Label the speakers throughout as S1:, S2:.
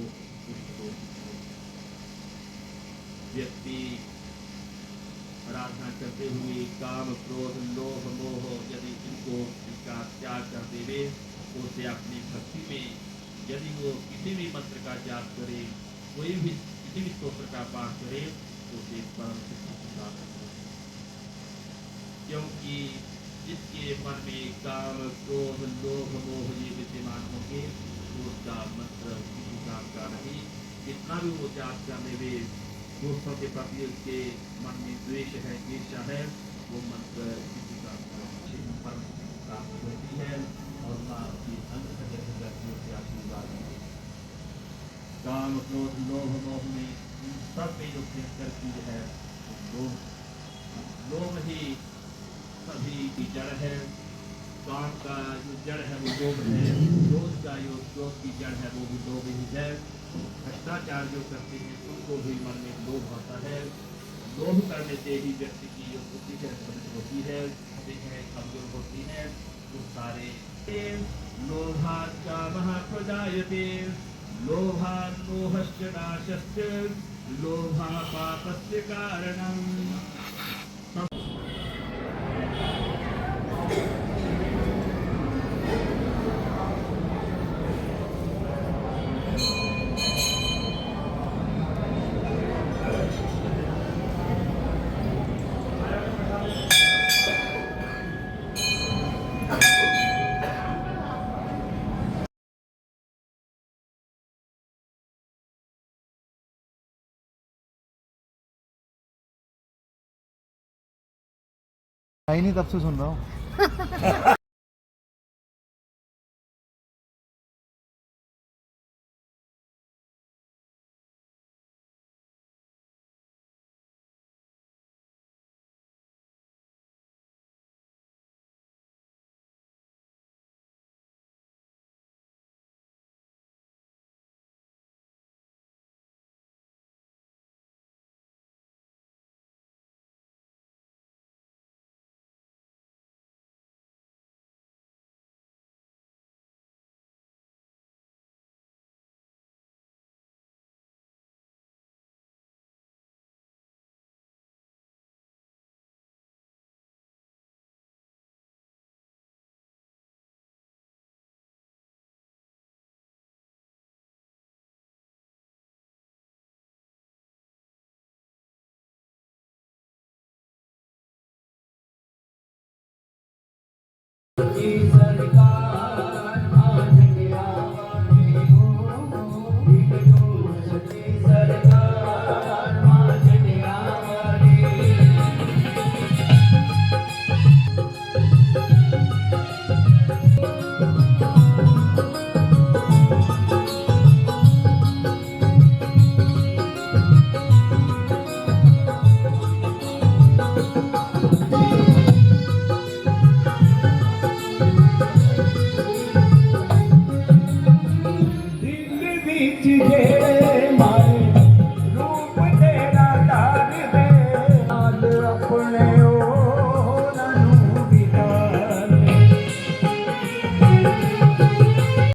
S1: उसको व्यक्ति आराधना करते हुए काम क्रोध लोभ मोह यदि इनका त्याग कर देवे तो उसे अपनी भक्ति में यदि वो किसी भी मंत्र का जाप करे, कोई भी किसी भी स्तोत्र का पाठ करे तो उसे परम सिद्धि प्राप्त हो, क्योंकि जिसके मन में काम क्रोध लोभ मोह ये विद्यमान होंगे तो उसका मंत्र किसी काम का नहीं। कितना भी वो जाप कर लेवे, दोस्तों के प्रति उसके मन में द्वेष है, ईर्ष्या है, वो मंत्र किसी का परम प्राप्त होती है और माँ की से आशीर्वाद है। काम क्रोध लोभ मोह में सब में जो भयंकर चीज है लोभ ही सभी की जड़ है। काम का जो जड़ है वो लोभ है, क्रोध का जो क्रोध की जड़ है वो भी लोभ ही है। भ्रष्टाचार जो करते हैं उनको भी मन में लोभ आता है। लोभ करने से ही व्यक्ति की जो बुद्धि है होती है, कमजोर होती है। तो सारे लोभात् कामः प्रजायते, लोभात् मोहश्च नाशश्च, लोभः पापस्य कारणम्।
S2: आई नहीं तब से सुन रहा हूँ।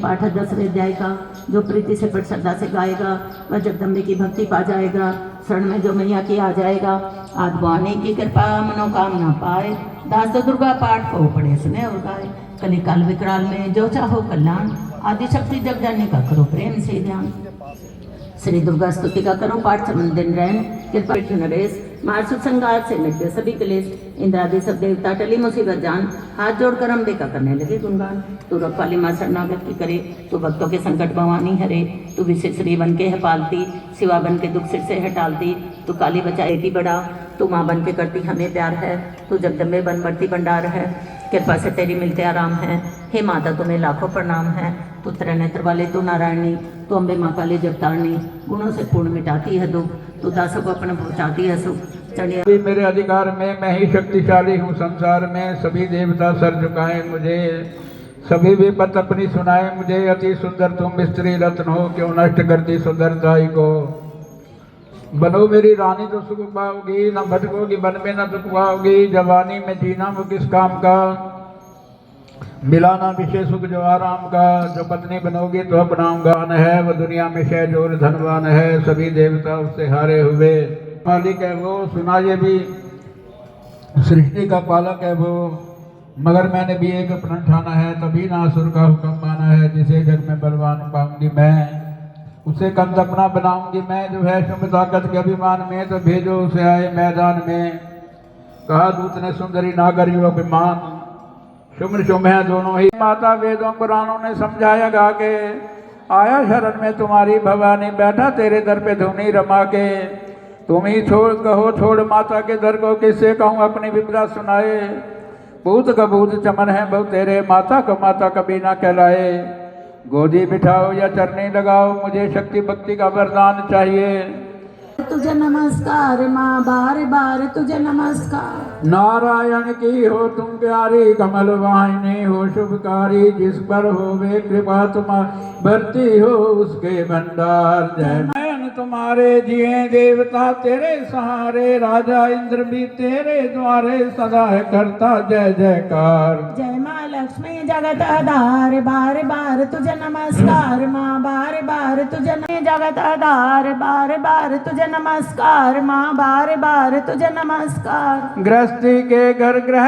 S3: पाठ 10वें अध्याय का जो प्रीति से बड़ श्रद्धा से गाएगा वह जगदम्बे की भक्ति पा जाएगा। शरण में जो मैया की आ जाएगा, आद्वानी की कृपा मनोकामना पाए। दास दुर्गा पाठ को पढ़े सुने और गाए। कली काल विकराल में जो चाहो कल्याण, आदि शक्ति जगजानी का करो प्रेम से ध्यान। श्री दुर्गा स्तुति का करो पाठ समन दिन रैन, कृपा नरेश मारसु संगार से मिट गए सभी क्लेश। इंद्रादि सब देवता टली मुसीबत जान, हाथ जोड़कर अम्बे का करने लगे गुणगान। तू रखवाली माँ शरणागत की करे, तू भक्तों के संकट भवानी हरे। तू विशेष श्री बन के है पालती, सिवा बन के दुख सिर से है टालती। तू काली बचाएगी बड़ा, तू माँ बन के करती हमें प्यार है। तू जगदम्बे बन बढ़ती भंडार है, कृपा से तेरी मिलते आराम है। हे माता तुम्हें लाखों प्रणाम है। तू त्रिनेत्र वाले तू नारायणी, तू अम्बे माँ काली जगतारणी। गुणों से पूर्ण मिटाती है दुख, तू दासों को अपना पहुँचाती है सुख।
S4: चढ़िया मेरे अधिकार में, मैं ही शक्तिशाली हूँ संसार में। सभी देवता सर झुकाएं मुझे, सभी विपत अपनी सुनाए मुझे। अति सुंदर तुम स्त्री रत्न हो, क्यों नष्ट करती सुंदरताई को। बनो मेरी रानी तो सुख पाओगी, न भटकोगी वन में न दुख पाओगी। जवानी में जीना वो किस काम का, मिला ना विषय सुख जो आराम का, जो पत्नी बनोगी तो अपनाऊंगा न है, वो दुनिया में शह जोर धनवान है, सभी देवता उससे हारे हुए। मालिक है वो, सुना ये भी सृष्टि का पालक है वो, मगर मैंने भी एक अपना ठाना है, तभी ना असुर का हुक्म माना है, जिसे जग में बलवान पाऊंगी मैं, उसे कंध अपना बनाऊंगी मैं, जो है शुभ ताकत के अभिमान में, तो भेजो उसे आए मैदान में। कहा दूत ने सुंदरी नागर युवक मान, शुम्र शुभ है दोनों ही माता, वेदों पुराणों ने समझाया गा के, आया शरण में तुम्हारी भवानी, बैठा तेरे दर पे धुनी रमा के, तुम ही छोड़ कहो छोड़ माता के दर को, किससे कहूँ अपनी विपदा सुनाए, भूत का भूत चमन है बहु तेरे, माता को माता कभी ना कहलाए, गोदी बिठाओ या चरनी लगाओ, मुझे शक्ति भक्ति का वरदान चाहिए।
S3: तुझे नमस्कार माँ, बार बार तुझे नमस्कार।
S4: नारायण की हो तुम प्यारी, कमल वाहिनी हो शुभकारी, जिस पर हो वे कृपा तुम्हारी, भरती हो उसके भंडार। जय नयन तुम्हारे जिए देवता तेरे सहारे, राजा इंद्र भी तेरे द्वारे, सदा है करता जय जयकार।
S3: जय माँ लक्ष्मी जगत आधार, बार बार तुझे नमस्कार माँ, बार बार तुझे जगत आधार, बार बार तुझे नमस्कार माँ, बार बार तुझे नमस्कार।
S4: गृहस्थी के घर ग्रह,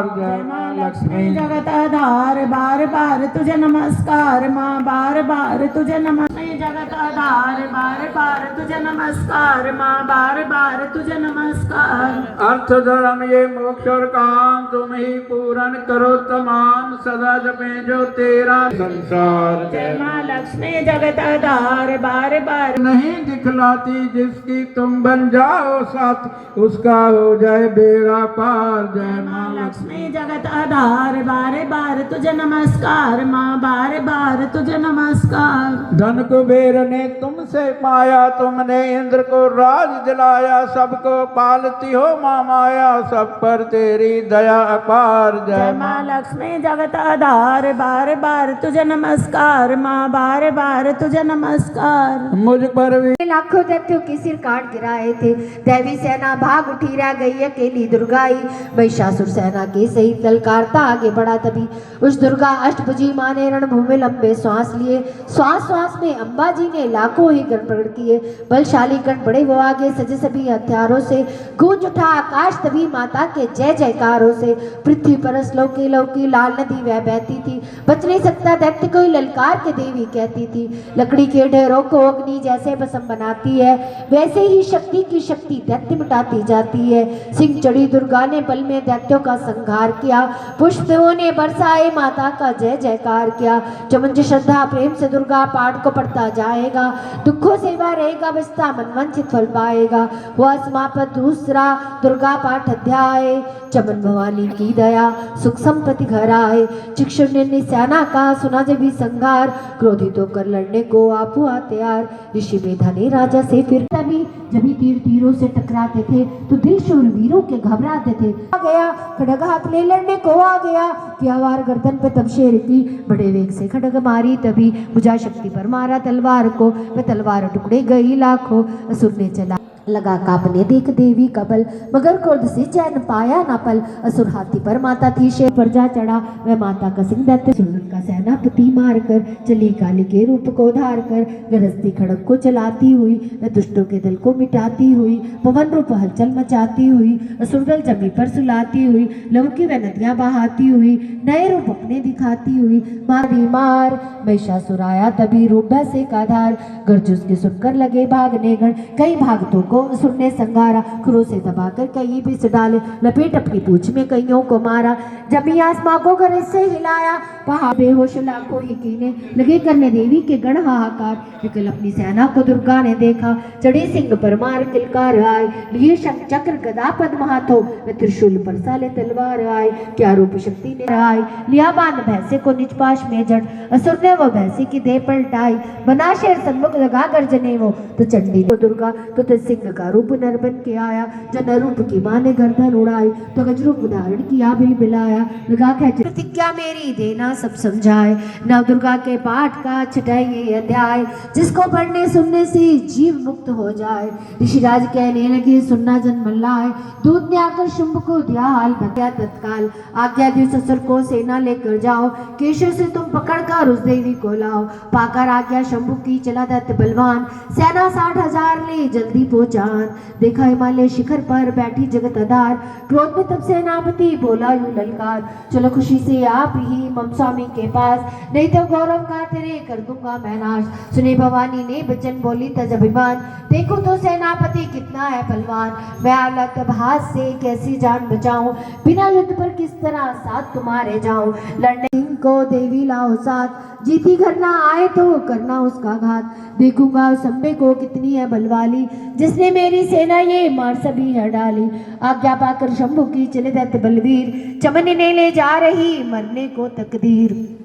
S3: जय माँ लक्ष्मी जगत आधार, बार बार तुझे नमस्कार माँ, बार बार तुझे नमस्कार। जगत आधार, बार बार तुझे नमस्कार माँ, बार बार तुझे नमस्कार।
S4: अर्थ धर्म ये मोक्ष और काम, तुम ही पूर्ण करो तमाम, सदा जपे जो तेरा संसार।
S3: जय माँ लक्ष्मी जगत आधार, बार बार
S4: नहीं दिखलाती जिसकी तुम बन जाओ साथ, उसका हो जाए बेड़ा पार। जय माँ
S3: लक्ष्मी जगत आधार, बार बार तुझे नमस्कार माँ, बार बार तुझे नमस्कार।
S4: धन कुबेर ने तुमसे पाया, तुमने इंद्र को राज दिलाया, सबको पालती हो माँ माया, सब पर तेरी दया अपार।
S3: जय माँ लक्ष्मी जगत आधार, बार बार तुझे नमस्कार माँ, बार बार तुझे नमस्कार।
S4: मुझ पर भी
S5: लाखों दैत्यों के सिर काट गिराए थे, दैवी सेना भाग उठी, रह गई अकेली दुर्गाई, महिषासुर सेना के सहित ललकारता आगे बढ़ा, तभी उस दुर्गा अष्टभुजी माँ ने रणभूमि में लंबे श्वास लिए, श्वास श्वास में अंबा जी ने लाखों ही गण प्रकट किए, बलशाली गण बढ़े वो आगे, सजे सभी हथियारों से, गूंज उठा आकाश तभी माता के जय जयकारों से, पृथ्वी पर लौकी लौकी लाल नदी वह बहती थी, बच नहीं सकता दैत्य कोई ललकार के देवी कहती थी, लकड़ी के ढेरों को अग्नि जैसे भस्म बनाती है, वैसे ही शक्ति की शक्ति दैत्य मिटाती जाती है। सिंह चढ़ी दुर्गा ने बल में दैत्यों का संहार किया, पुष्पों ने बरसाए माता का जय जयकार किया, चमन श्रद्धा प्रेम से दुर्गा पाठ को पढ़ता जाएगा, दुखों से वह रहेगा बचता मन वंचित फल पाएगा। हुआ समाप्त दूसरा दुर्गा पाठ अध्याय, चमन भवानी की दया सुख संपत्ति घर आए, चिक्षुर ने निशाना कहा सुना जब भी संघार, क्रोधित होकर लड़ने को आप हुआ तैयार, ऋषि मेधा ने राजा से फिर तभी जब तीर तीरों से टकराते थे तो दिल शूरवीरों के घबराते थे, आ गया खड़ग हाथ ले लड़ने को आ गया, किया वार गर्दन पे तब शेर की, बड़े वेग से खड़ग मारी, तभी भुजा शक्ति पर मारा तलवार को, वह तलवार टुकड़े गई लाखों, असुर ने चला लगा कांपने देख देवी का बल, मगर क्रोध से चैन पाया ना पल, असुर हाथी पर माता थी शेर पर जा चढ़ा, वह माता का सिंह दैत्य सुरन का सेनापति मार कर, चली काली के रूप को धार कर, गरजती खड़ग को चलाती हुई, वह दुष्टों के दल को मिटाती हुई, पवन रूप हलचल मचाती हुई, असुर दल जमी पर सुलाती हुई, लहू की वह नदियां बहाती हुई, नए रूप अपने दिखाती हुई, मारी मार महिषासुर आया तभी रूप वैसे का धार, गर्ज उसके सुनकर लगे भागने गण, कई भागतों को असुर ने संगारा, खुरों से दबाकर कई बीच डाले, लपेट अपनी पूंछ में कईयों को मारा, जमी आसमां को गरज से हिलाया, पहाड़ बेहोश लाखों ही कीने लगे करने देवी के गण हाहाकार, विकल अपनी सेना को दुर्गा ने देखा, चढ़े सिंह पर मार किलकार आए, लिए शंख चक्र गदा पद्म हाथों, वे त्रिशूल पर साले तलवार आए, क्या रूप शक्ति ने आए, लिया बांध भैंसे को निज पाश में जड़, असुर ने वो भैंसे की देह पलटाई, बना शेर सन्मुख लगा गर्जने वो, तो चंडी को दुर्गा तो सिंह का रूप नर बन के आया, जब नर रूप की मां ने गर्दन उड़ाई, तो गज रूप धारण किया बिल बिलाया, लगा खेच प्रतिज्ञा मेरी देना सेना सब समझाए। नव दुर्गा के पाठ का छठाई ये अध्याय, जिसको पढ़ने सुनने से जीव मुक्त हो जाए। ऋषिराज कहने लगे सुनना जन्म लाए, दूत ने आकर शुंभ को दिया हाल बताया तत्काल। आज्ञा दी ससुर को सेना लेकर जाओ, केशव से तुम पकड़कर उस देवी को लाओ। पाकर आज्ञा शंभु की चला दत्त बलवान, सेना 60,000 ले जल्दी पहुंचान। देखा हिमालय शिखर पर बैठी जगत आधार, क्रोध में तब सेनापति बोला यूं ललकार, चलो खुशी से आप ही मम स्वामी के पास, नहीं तो गौरव का तेरे कर दूंगा मैं नाश। सुने भवानी ने बचन बोली तज अभिमान, देखो तो सेनापति कितना है बलवान। मैं आला तब हाथ से कैसी जान बचाऊं, बिना युद्ध पर किस तरह साथ तुम्हारे जाऊं। लड़ने को देवी लाओ साथ, जीती घर ना आए तो करना उसका घात। देखूंगा उस अम्बे को कितनी है बलवाली, जिसने मेरी सेना ये मार सभी है डाली। आज्ञा पाकर शंभु की चले दत्त बलवीर, चमनने ले जा रही मरने को तकदीर।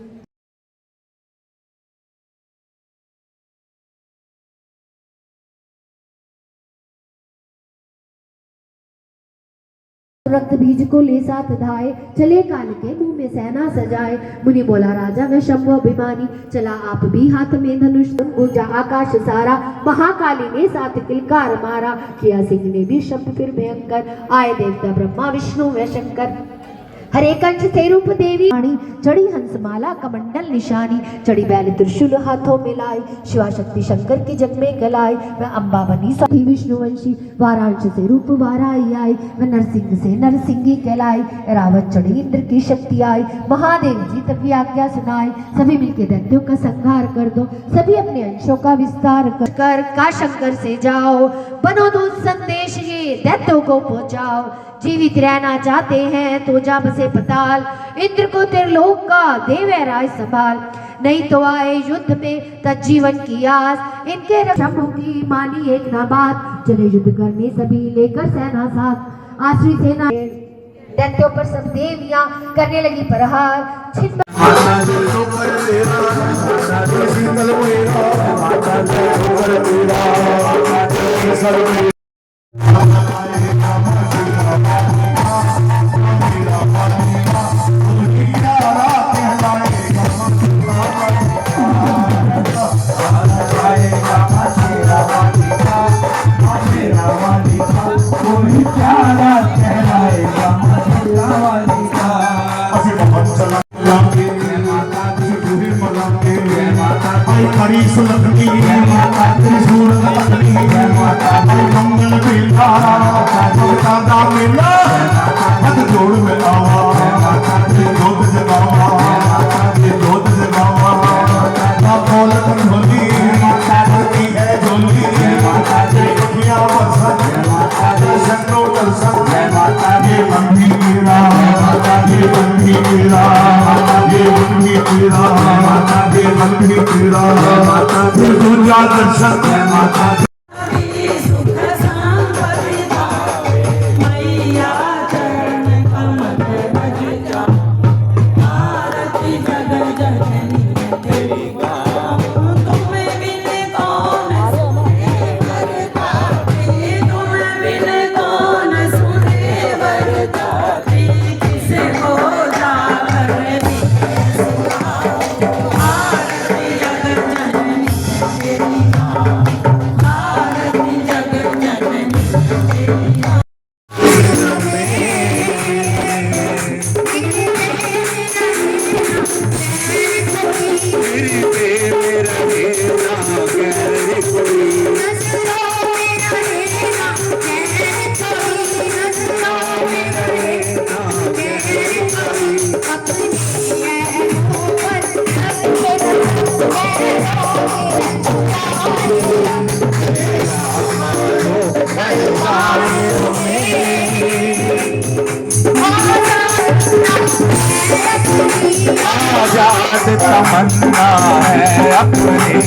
S5: रक्त बीज को ले साथ धाए, चले काल के मुंह में सेना सजाए। मुनि बोला राजा मैं शंभु अभिमानी, चला आप भी हाथ में धनुष। ऊंचा आकाश सारा, महाकाली ने साथ किलकार मारा। किया सिंह ने भी शब्द फिर भयंकर, आए देवता ब्रह्मा विष्णु व शंकर। हरे कंठ थे रूप देवी रानी, चढ़ी हंसमाला कमंडल निशानी। चढ़ी बैल त्रिशूल हाथों में लाई, शिवा शक्ति शंकर की जग में गलाई। मैं अम्बा बनी सती विष्णुवंशी, वाराणसी से रूप वाराई आई। मैं नरसिंह से नरसिंही कहलाई, रावत चढ़ी इंद्र की शक्ति आई। महादेव जी तभी आज्ञा सुनाई, सभी मिलके दैत्यों का संहार कर दो। सभी अपने अंशों का विस्तार कर का शंकर से जाओ, बनो दूत संदेश ये दैत्यों को पहुंचाओ। जीवित रहना चाहते हैं तो जा बसे पताल, इंद्र को त्रिलोक का देवे राय संभाल। नहीं तो आए युद्ध में तज्जीवन की आस, इनके शंभु की मानी एक ना बात। चले युद्ध करने सभी लेकर सेना साथ, आश्री सेना दैत्यों पर सब देवियां करने लगी प्रहार।
S4: तमन्ना है अपनी,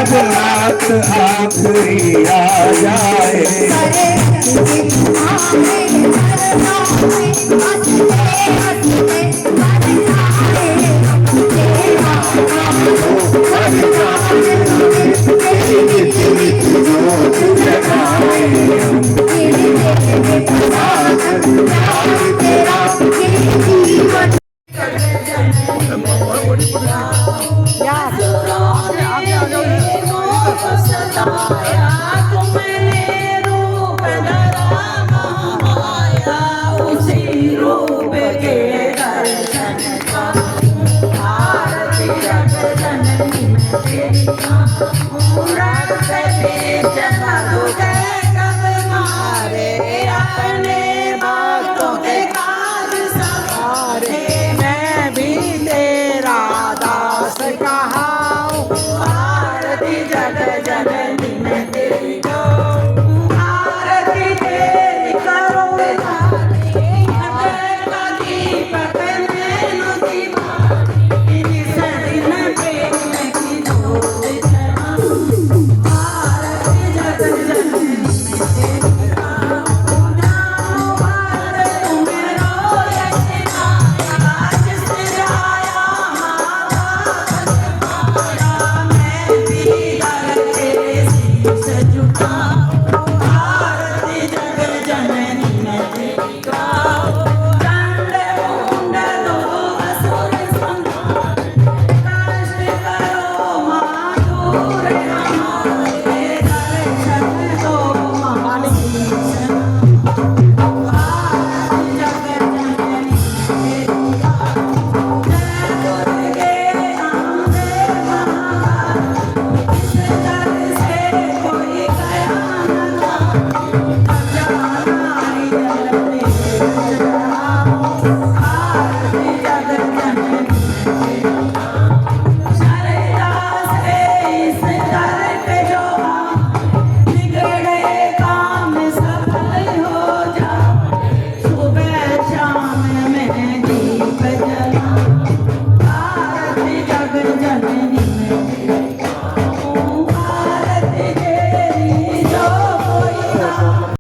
S4: जब रात आखिरी आ जाए, तेरा
S3: बताया तुमने रूप धरा महामाया उसी रूप के दर्शन का आरती जग जननी में तेरी मूरत से बीच मधु के कब मारे अपने भक्तों के काज सवारे मैं भी तेरा दास कहाऊं आरती जग